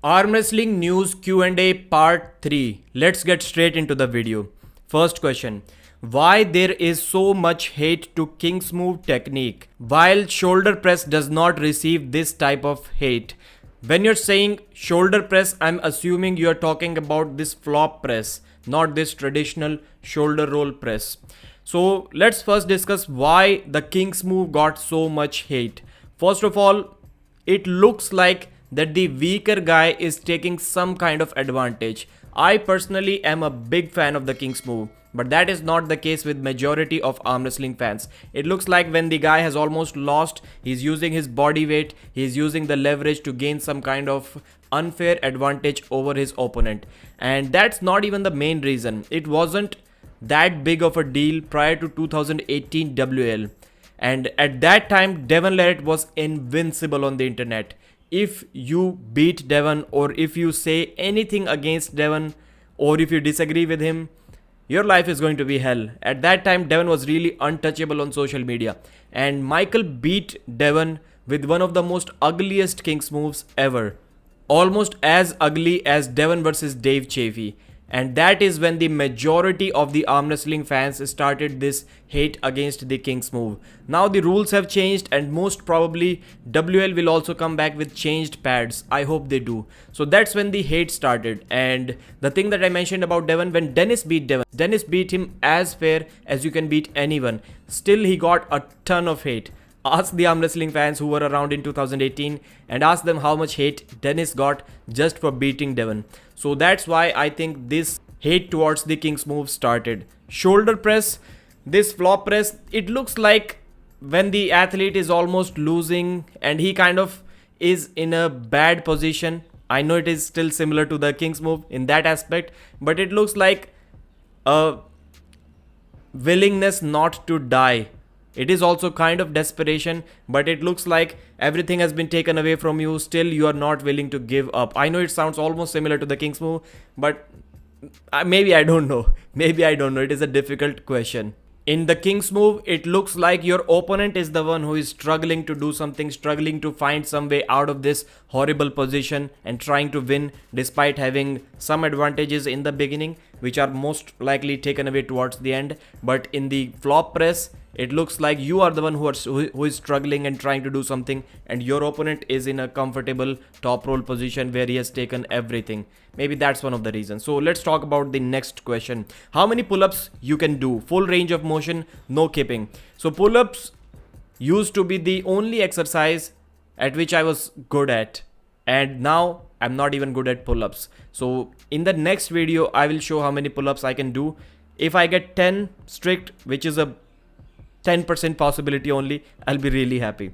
Arm Wrestling News Q&A Part 3. Let's get straight into the video. First question. Why there is so much hate to Kingsmove technique while shoulder press does not receive this type of hate? When you're saying shoulder press, I'm assuming you're talking about this flop press, not this traditional shoulder roll press. So let's first discuss why the Kingsmove got so much hate. First of all, it looks like that the weaker guy is taking some kind of advantage. I personally am a big fan of the Kingsmove, but that is not the case with majority of arm wrestling fans. It looks like when the guy has almost lost, he's using his body weight, he's using the leverage to gain some kind of unfair advantage over his opponent. And that's not even the main reason. It wasn't that big of a deal prior to 2018 WL. And at that time, Devon Larratt was invincible on the internet. If you beat Devon, or if you say anything against Devon, or if you disagree with him, your life is going to be hell. At that time, Devon was really untouchable on social media. And Michael beat Devon with one of the most ugliest Kings moves ever. Almost as ugly as Devon versus Dave Chaffee. And that is when the majority of the arm wrestling fans started this hate against the Kings move. Now the rules have changed, and most probably WL will also come back with changed pads. I hope they do. So that's when the hate started. And the thing that I mentioned about Devon, when Dennis beat Devon, Dennis beat him as fair as you can beat anyone. Still, he got a ton of hate. Ask the arm wrestling fans who were around in 2018 and ask them how much hate Dennis got just for beating Devon. So that's why I think this hate towards the Kings move started. Shoulder press, this flop press, it looks like when the athlete is almost losing and he kind of is in a bad position. I know it is still similar to the Kings move in that aspect, but it looks like a willingness not to die. It is also kind of desperation, but it looks like everything has been taken away from you. Still, you are not willing to give up. I know it sounds almost similar to the Kings move, but maybe I don't know. Maybe I don't know. It is a difficult question. In the Kings move, it looks like your opponent is the one who is struggling to do something, struggling to find some way out of this horrible position and trying to win despite having some advantages in the beginning, which are most likely taken away towards the end. But in the flop press, it looks like you are the one who is struggling and trying to do something, and your opponent is in a comfortable top roll position where he has taken everything. Maybe that's one of the reasons. So let's talk about the next question. How many pull-ups you can do? Full range of motion, no kipping. So pull-ups used to be the only exercise at which I was good at, and now I'm not even good at pull-ups. So in the next video, I will show how many pull-ups I can do. If I get 10 strict, which is a 10% possibility only, I'll be really happy.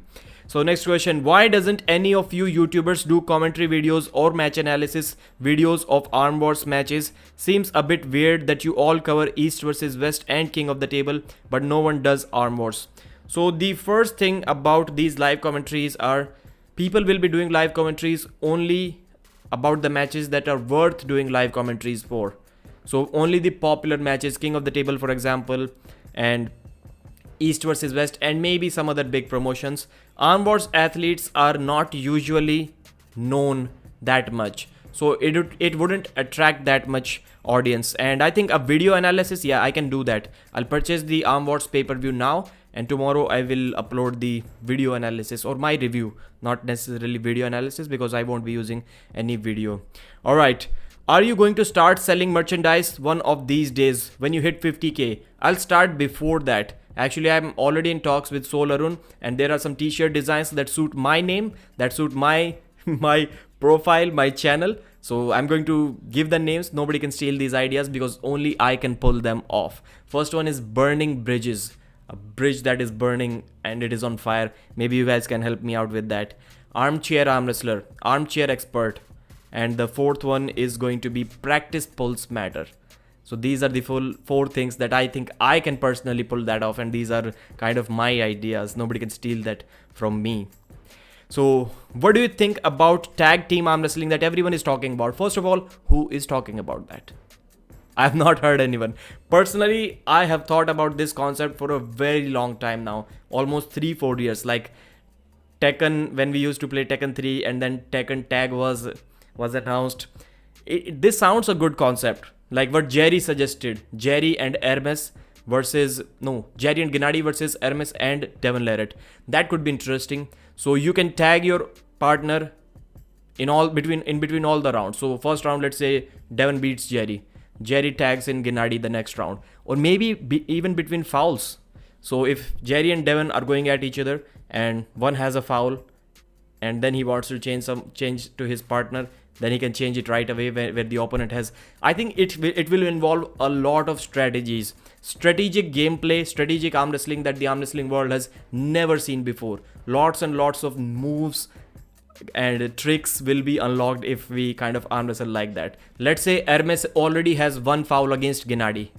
So next question, why doesn't any of you YouTubers do commentary videos or match analysis videos of Arm Wars matches? Seems a bit weird that you all cover East versus West and King of the Table, but no one does Arm Wars. So the first thing about these live commentaries are, people will be doing live commentaries only about the matches that are worth doing live commentaries for. So only the popular matches, King of the Table for example, and East versus West, and maybe some other big promotions. Arm Wars athletes are not usually known that much, so it wouldn't attract that much audience. And I think a video analysis, yeah, I can do that. I'll purchase the Arm Wars pay-per-view now, and tomorrow I will upload the video analysis or my review, not necessarily video analysis because I won't be using any video. All right. Are you going to start selling merchandise one of these days when you hit 50k? I'll start before that. Actually, I'm already in talks with Soul Arun, and there are some t-shirt designs that suit my name, that suit my profile, my channel. So I'm going to give the names. Nobody can steal these ideas because only I can pull them off. First one is Burning Bridges, a bridge that is burning and it is on fire. Maybe you guys can help me out with that. Armchair arm wrestler, armchair expert. And the fourth one is going to be Practice Pulls Matter. So these are the full 4 things that I think I can personally pull that off, and these are kind of my ideas. Nobody can steal that from me. So what do you think about tag team arm wrestling that everyone is talking about? First of all, who is talking about that? I have not heard anyone. Personally, I have thought about this concept for a very long time now, almost 3-4 years. Like Tekken, when we used to play Tekken 3, and then Tekken Tag was was announced. This sounds a good concept, like what Jerry suggested. Jerry and Hermes versus, no, Jerry and Gennady versus Hermes and Devon Larratt. That could be interesting. So you can tag your partner in between all the rounds. So first round, let's say Devon beats Jerry. Jerry tags in Gennady the next round, or maybe even between fouls. So if Jerry and Devon are going at each other and one has a foul, and then he wants to change to his partner, then he can change it right away where the opponent has. I think it will involve a lot of strategies, strategic gameplay, strategic arm wrestling that the arm wrestling world has never seen before. Lots and lots of moves and tricks will be unlocked if we kind of arm wrestle like that. Let's say Hermes already has one foul against Gennady.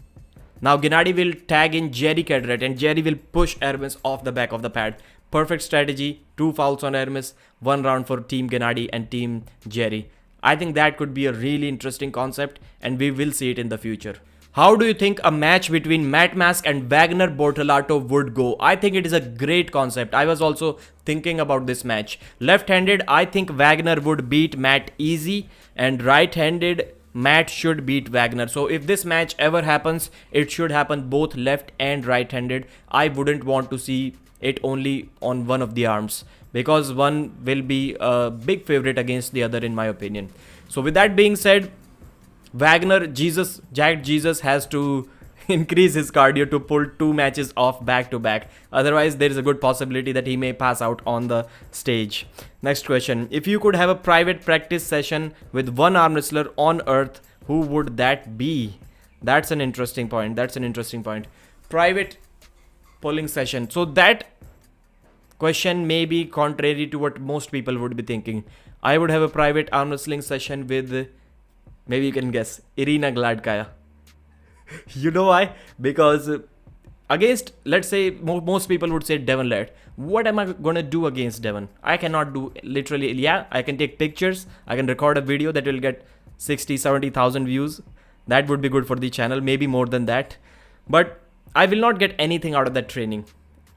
Now Gennady will tag in Jerry Cadret and Jerry will push Hermes off the back of the pad. Perfect strategy. 2 fouls on Hermes, 1 round for Team Gennady and Team Jerry. I think that could be a really interesting concept, and we will see it in the future. How do you think a match between Matt Mask and Wagner Bortolato would go? I think it is a great concept. I was also thinking about this match. Left-handed, I think Wagner would beat Matt easy, and right-handed, Matt should beat Wagner. So if this match ever happens, it should happen both left and right-handed. I wouldn't want to see it only on one of the arms, because one will be a big favorite against the other in my opinion. So with that being said, Jagged Jesus has to increase his cardio to pull 2 matches off back to back. Otherwise, there is a good possibility that he may pass out on the stage. Next question. If you could have a private practice session with one arm wrestler on earth, who would that be? That's an interesting point. Private pulling session. So that question may be contrary to what most people would be thinking. I would have a private arm wrestling session with, maybe you can guess, Irina Gladkaya. You know why? Because against, let's say, most people would say Devon Larratt. What am I going to do against Devon? I cannot do literally, yeah, I can take pictures. I can record a video that will get 60, 70,000 views. That would be good for the channel, maybe more than that. But I will not get anything out of that training.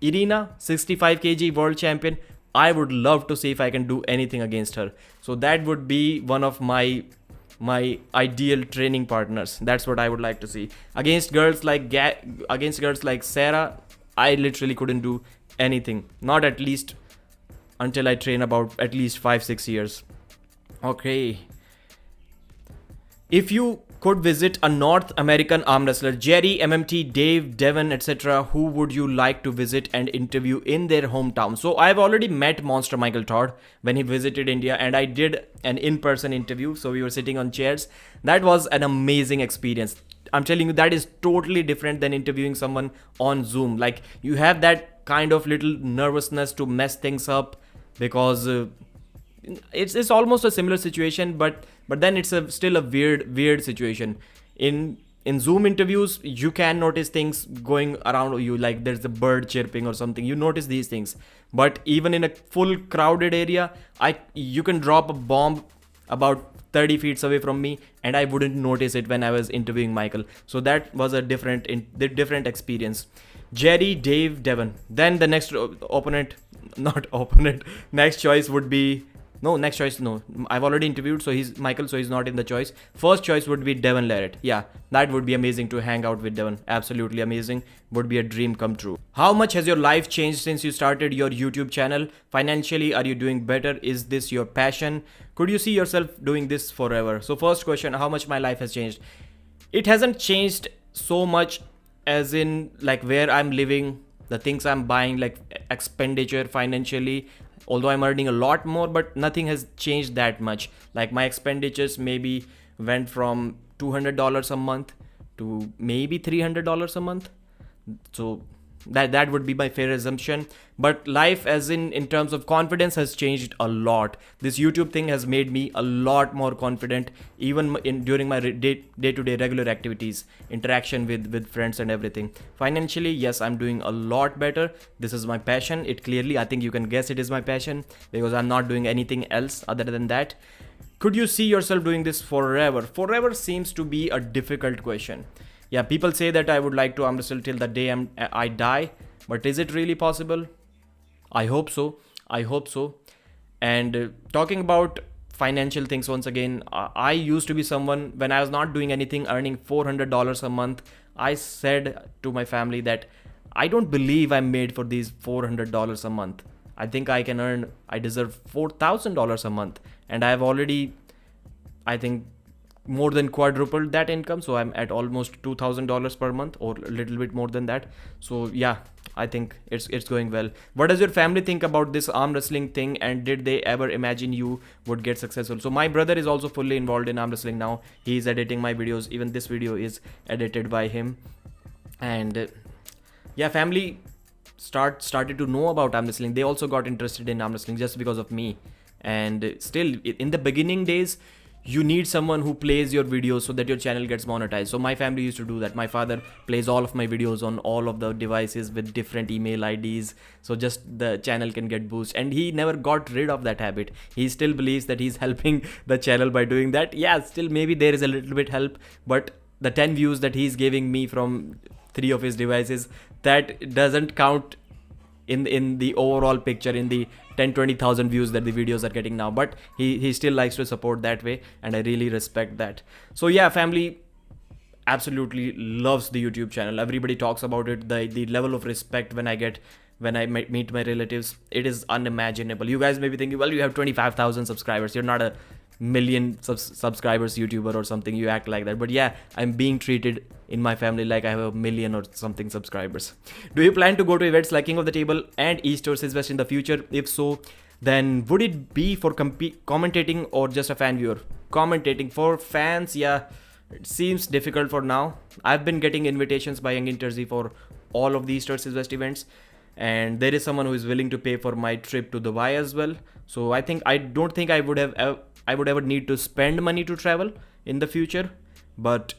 Irina, 65 kg world champion. I would love to see if I can do anything against her. So that would be one of my ideal training partners. That's what I would like to see. Against girls like Sarah, I literally couldn't do anything. Not at least until I train about at least 5-6 years. Okay. If you could visit a North American arm wrestler, Jerry, MMT, Dave, Devon, etc., who would you like to visit and interview in their hometown? So I've already met Monster Michael Todd when he visited India, and I did an in-person interview. So we were sitting on chairs. That was an amazing experience. I'm telling you, that is totally different than interviewing someone on Zoom. Like, you have that kind of little nervousness to mess things up, because it's almost a similar situation, but then it's still a weird situation. In Zoom interviews, you can notice things going around you, like there's a bird chirping or something. You notice these things. But even in a full crowded area, you can drop a bomb about 30 feet away from me and I wouldn't notice it when I was interviewing Michael. So that was a different experience. Jerry, Dave, Devon. Then the next next choice would be, I've already interviewed, so he's Michael, so he's not in the choice. First choice would be Devon Larratt. Yeah, that would be amazing to hang out with Devon. Absolutely amazing. Would be a dream come true. How much has your life changed since you started your YouTube channel? Financially, are you doing better? Is this your passion? Could you see yourself doing this forever? So first question, how much my life has changed? It hasn't changed so much as in like where I'm living, the things I'm buying, like expenditure financially. Although I'm earning a lot more, but nothing has changed that much. Like my expenditures maybe went from $200 a month to maybe $300 a month. So that would be my fair assumption. But life as in terms of confidence has changed a lot. This YouTube thing has made me a lot more confident, even during my day-to-day regular activities, interaction with friends and everything. Financially, yes, I'm doing a lot better. This is my passion. It clearly, I think you can guess it is my passion, because I'm not doing anything else other than that. Could you see yourself doing this forever? Forever seems to be a difficult question. Yeah, people say that I would like to arm wrestle till the day I die, but is it really possible? I hope so. And talking about financial things once again. I used to be someone, when I was not doing anything, earning $400 a month, I said to my family that I don't believe I'm made for these $400 a month. I think I deserve $4,000 a month. And I've already, I think, more than quadrupled that income. So I'm at almost $2,000 per month, or a little bit more than that. So yeah, I think it's going well. What does your family think about this arm wrestling thing, and did they ever imagine you would get successful? So my brother is also fully involved in arm wrestling now. He's editing my videos. Even this video is edited by him. And yeah, family started to know about arm wrestling. They also got interested in arm wrestling just because of me. And still, in the beginning days, you need someone who plays your videos so that your channel gets monetized. So my family used to do that. My father plays all of my videos on all of the devices with different email IDs, so just the channel can get boost. And he never got rid of that habit. He still believes that he's helping the channel by doing that. Yeah, still maybe there is a little bit help, but the 10 views that he's giving me from 3 of his devices, that doesn't count in the overall picture, in the 10-20,000 views that the videos are getting now. But he still likes to support that way, and I really respect that. So yeah, family absolutely loves the YouTube channel. Everybody talks about it. The level of respect when I meet my relatives, it is unimaginable. You guys may be thinking, well, you have 25,000 subscribers, you're not a million subscribers YouTuber or something, you act like that. But yeah, I'm being treated in my family like I have a million or something subscribers. Do you plan to go to events like King of the Table and East vs West in the future? If so, then would it be for commentating or just a fan viewer? Commentating. For fans, yeah, it seems difficult for now. I've been getting invitations by Young Interzy for all of the East vs West events, and there is someone who is willing to pay for my trip to Dubai as well. So I don't think I would ever need to spend money to travel in the future. But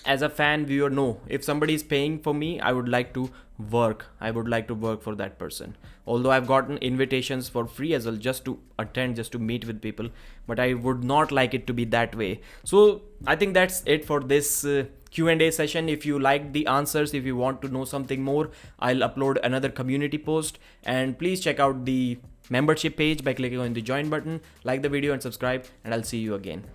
as a fan viewer, no. If somebody is paying for me, I would like to work. I would like to work for that person. Although I've gotten invitations for free as well, just to attend, just to meet with people. But I would not like it to be that way. So I think that's it for this Q&A session. If you like the answers, if you want to know something more, I'll upload another community post. And please check out the membership page by clicking on the join button, like the video and subscribe, and I'll see you again.